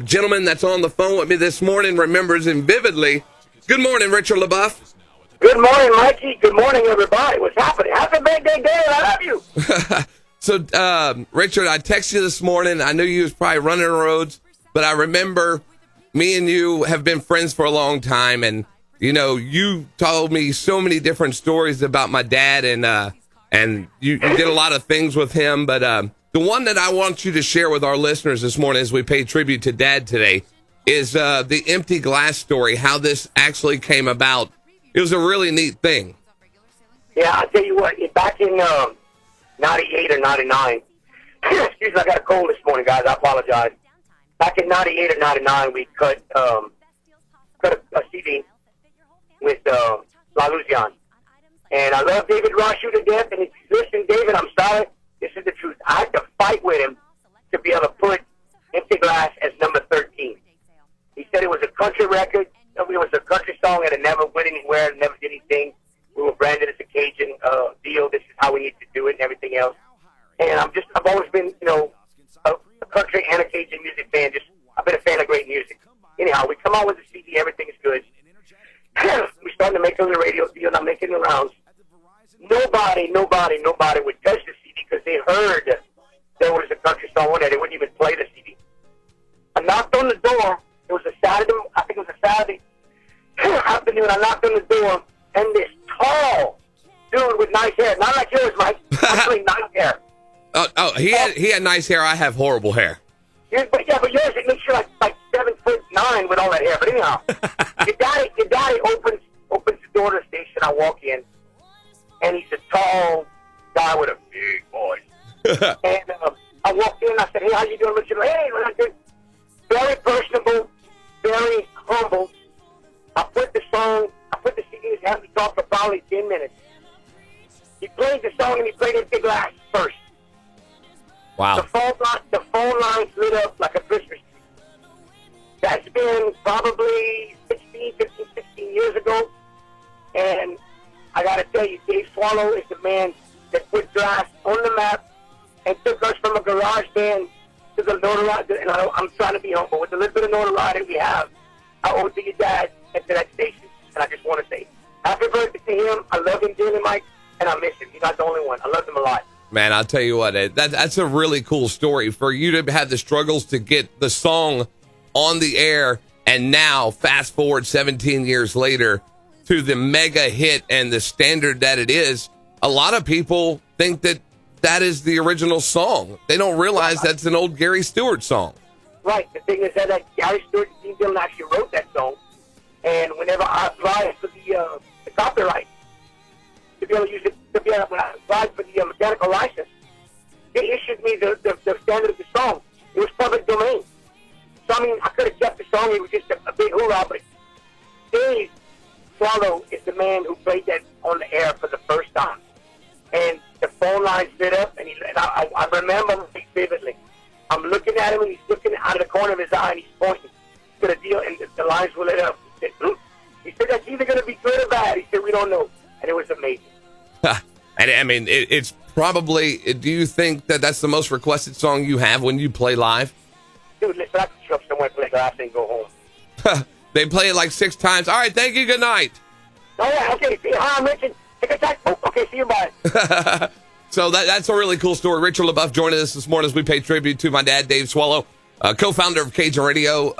gentleman that's on the phone with me this morning remembers him vividly. Good morning, Richard LeBoeuf. Good morning, Mikey. Good morning, everybody. What's happening? Happy birthday, Dave. I love you. So, Richard, I texted you this morning. I knew you was probably running the roads, but I remember me and you have been friends for a long time, and you know, you told me so many different stories about my dad, and you did a lot of things with him. But the one that I want you to share with our listeners this morning, as we pay tribute to Dad today, is the empty glass story. How this actually came about. It was a really neat thing. Yeah, I'll tell you what. Back in 98 or 99, excuse me, I got a cold this morning, guys. I apologize. Back in 98 or 99, we cut a CD with Louisiana. And I love David Roshu to death. And if you listen, David, I'm sorry. This is the truth. I had to fight with him to be able to put Empty Glass as number 13. He said it was a country record. It was a country song and it never went anywhere, never did anything. We were branded as a Cajun deal. This is how we need to do it and everything else. And I've always been, you know, a country and a Cajun music fan. I've been a fan of great music. Anyhow, we come out with a CD. Everything is good. We started to make a little radio deal, and I'm making the rounds. Nobody would touch the CD because they heard there was a country song on there. They wouldn't even play the CD. I knocked on the door. It was a Saturday. I think it was a Saturday afternoon. I knocked on the door, and this tall dude with nice hair, not like yours, Mike, actually nice hair. He had nice hair. I have horrible hair. But yours, it makes you like 7'9" with all that hair. But anyhow, your daddy opens the door to the station. I walk in, and he's a tall guy with a big voice. And I walked in, and I said, "Hey, how you doing, Richard?" Hey, what I did? Very personable, very humble. I put the CD in his hand. We talked for probably 10 minutes. He played the song, and he played Empty Glass first. Wow. The phone lines lit up like a Christmas tree. That's been probably 16 years ago. And I got to tell you, Dave Soileau is the man that put glass on the map and took us from a garage band to the notoriety. And I'm trying to be humble. With the little bit of notoriety we have, I owe it to your dad and to that station. And I just want to say, happy birthday to him. I love him dearly, Mike, and I miss him. He's not the only one. I love him a lot. Man, I'll tell you what, that's a really cool story for you to have the struggles to get the song on the air. And now, fast forward 17 years later to the mega hit and the standard that it is. A lot of people think that is the original song. They don't realize that's an old Gary Stewart song. Right. The thing is that Gary Stewart and Steve Dillon actually wrote that song. And whenever I applied for the copyright, to be able to use it, when I applied for the mechanical license, they issued me the standard of the song. It was public domain. So, I mean, I could have kept the song. It was just a big hoorah. But Dave Soileau is the man who played that on the air for the first time. And the phone lines lit up, and I remember vividly. I'm looking at him, and he's looking out of the corner of his eye, and he's pointing to the deal, and the lines were lit up. He said, that's either going to be good or bad. He said, we don't know. And it was amazing. And I mean, it's probably, do you think that that's the most requested song you have when you play live? Dude, listen, I can show up somewhere, play glass, and go home. They play it like 6 times. All right, thank you, good night. Oh, yeah, okay. See, hi, I'm Richard. Take a taxi. Oh, okay, see you, bye. So that's a really cool story. Richard LeBoeuf joining us this morning as we pay tribute to my dad, Dave Soileau, co-founder of Cajun Radio,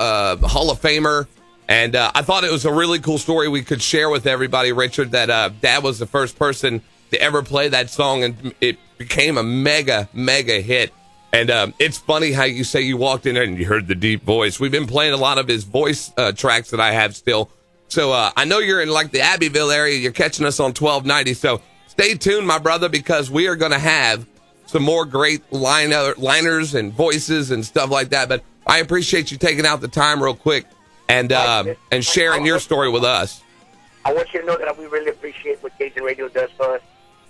Hall of Famer. And I thought it was a really cool story we could share with everybody, Richard, that Dad was the first person to ever play that song, and it became a mega hit. And it's funny how you say you walked in there and you heard the deep voice. We've been playing a lot of his voice tracks that I have still. So I know you're in like the Abbeville area. You're catching us on 1290. So stay tuned, my brother, because we are going to have some more great liners and voices and stuff like that. But I appreciate you taking out the time real quick and sharing your story with us. I want you to know that we really appreciate what Cajun Radio does for us.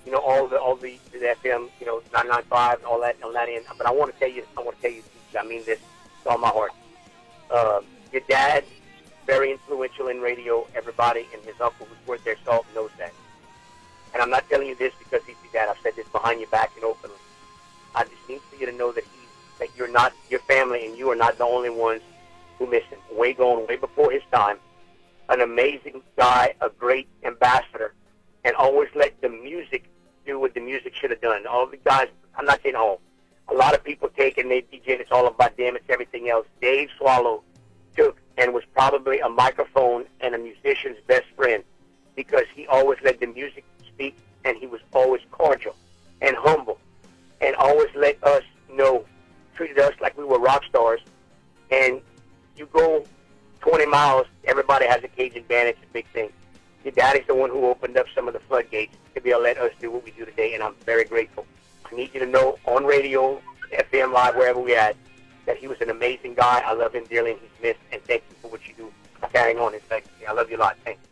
You know, all the FM, you know, 995 and all that, but I want to tell you, I mean this with all my heart. Your dad, very influential in radio. Everybody and his uncle who's worth their salt knows that. And I'm not telling you this because he's your dad. I've said this behind your back and openly. I just need for you to know that you're not, your family and you are not the only ones who missed him. Way before his time. An amazing guy, a great ambassador, and always let the music do what the music should have done. All the guys, I'm not saying all, a lot of people take and they DJ, it's all about them, it's everything else. Dave Soileau took and was probably a microphone and a musician's best friend because he always let the music speak, and he was always cordial and humble and always let us know, treated us like we were rock stars. And you go 20 miles, everybody has a Cajun band. It's a big thing. Your daddy's the one who opened up some of the floodgates to be able to let us do what we do today, and I'm very grateful. I need you to know on radio, FM Live, wherever we at, that he was an amazing guy. I love him dearly, and he's missed, and thank you for what you do carrying on his legacy. I love you a lot. Thanks.